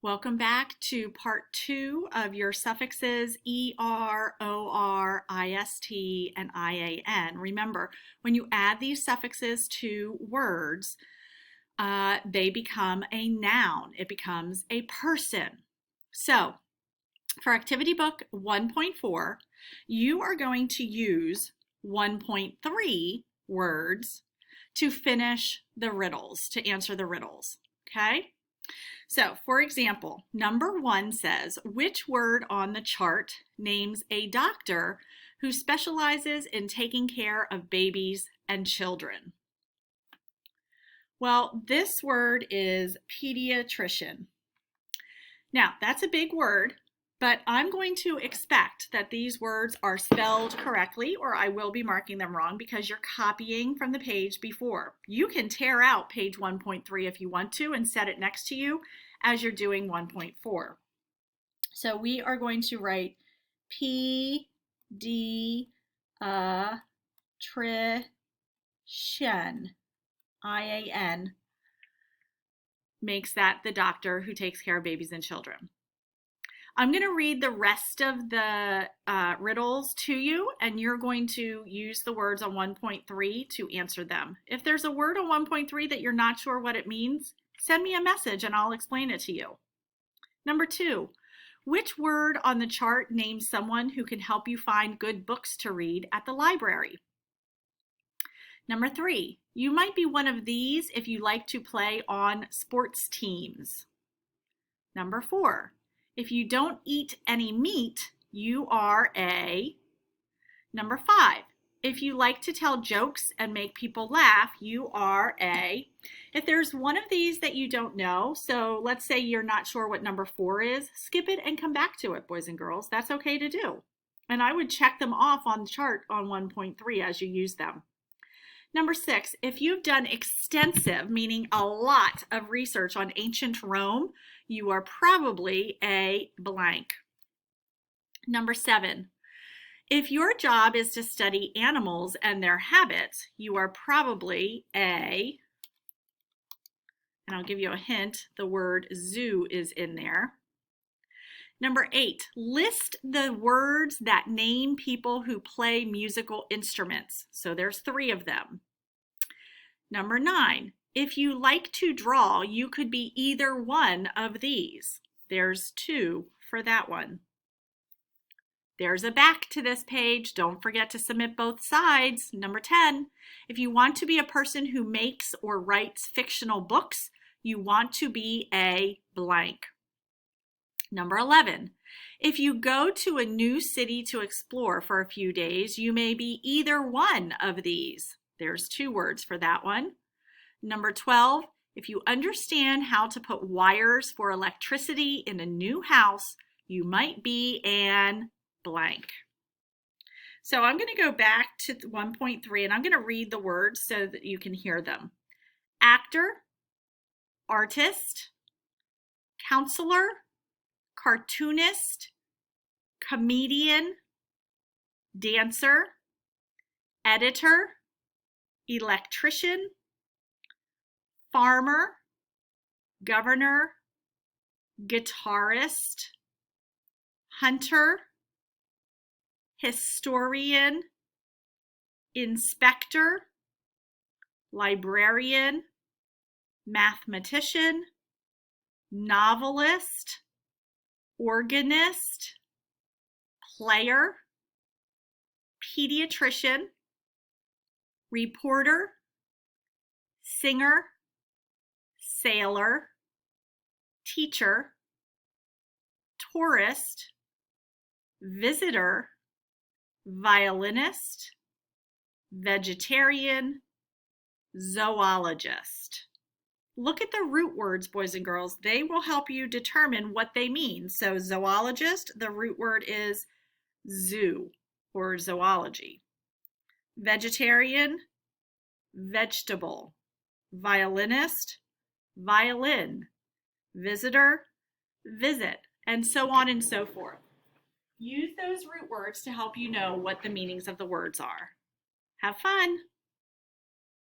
Welcome back to part 2 of your suffixes ER, OR, IST, and IAN. Remember, when you add these suffixes to words, they become a noun. It becomes a person. So, for Activity Book 1.4, you are going to use 1.3 words to finish the riddles, to answer the riddles, okay? So, for example, number 1 says, which word on the chart names a doctor who specializes in taking care of babies and children? Well, this word is pediatrician. Now, that's a big word, but I'm going to expect that these words are spelled correctly, or I will be marking them wrong because you're copying from the page before. You can tear out page 1.3 if you want to and set it next to you as you're doing 1.4. So we are going to write pediatrician, IAN, makes that the doctor who takes care of babies and children. I'm going to read the rest of the riddles to you, and you're going to use the words on 1.3 to answer them. If there's a word on 1.3 that you're not sure what it means, send me a message and I'll explain it to you. Number 2, which word on the chart names someone who can help you find good books to read at the library? Number 3, you might be one of these if you like to play on sports teams. Number 4, if you don't eat any meat, you are a... Number 5, if you like to tell jokes and make people laugh, you are a... If there's one of these that you don't know, so let's say you're not sure what number 4 is, skip it and come back to it, boys and girls. That's okay to do. And I would check them off on the chart on 1.3 as you use them. Number 6, if you've done extensive, meaning a lot of research on ancient Rome, you are probably a blank. Number 7, if your job is to study animals and their habits, you are probably a, and I'll give you a hint, the word zoo is in there. Number 8, list the words that name people who play musical instruments. So there's 3 of them. Number 9, if you like to draw, you could be either one of these. There's 2 for that one. There's a back to this page. Don't forget to submit both sides. Number 10, if you want to be a person who makes or writes fictional books, you want to be a blank. Number 11, if you go to a new city to explore for a few days, you may be either one of these. There's 2 words for that one. Number 12, if you understand how to put wires for electricity in a new house, you might be an blank. So I'm going to go back to 1.3 and I'm going to read the words so that you can hear them. Actor, artist, counselor, cartoonist, comedian, dancer, editor, electrician, farmer, governor, guitarist, hunter, historian, inspector, librarian, mathematician, novelist, organist, player, pediatrician, reporter, singer, sailor, teacher, tourist, visitor, violinist, vegetarian, zoologist. Look at the root words, boys and girls. They will help you determine what they mean. So zoologist, the root word is zoo or zoology. Vegetarian, vegetable. Violinist, violin. Visitor, visit, and so on and so forth. Use those root words to help you know what the meanings of the words are. Have fun!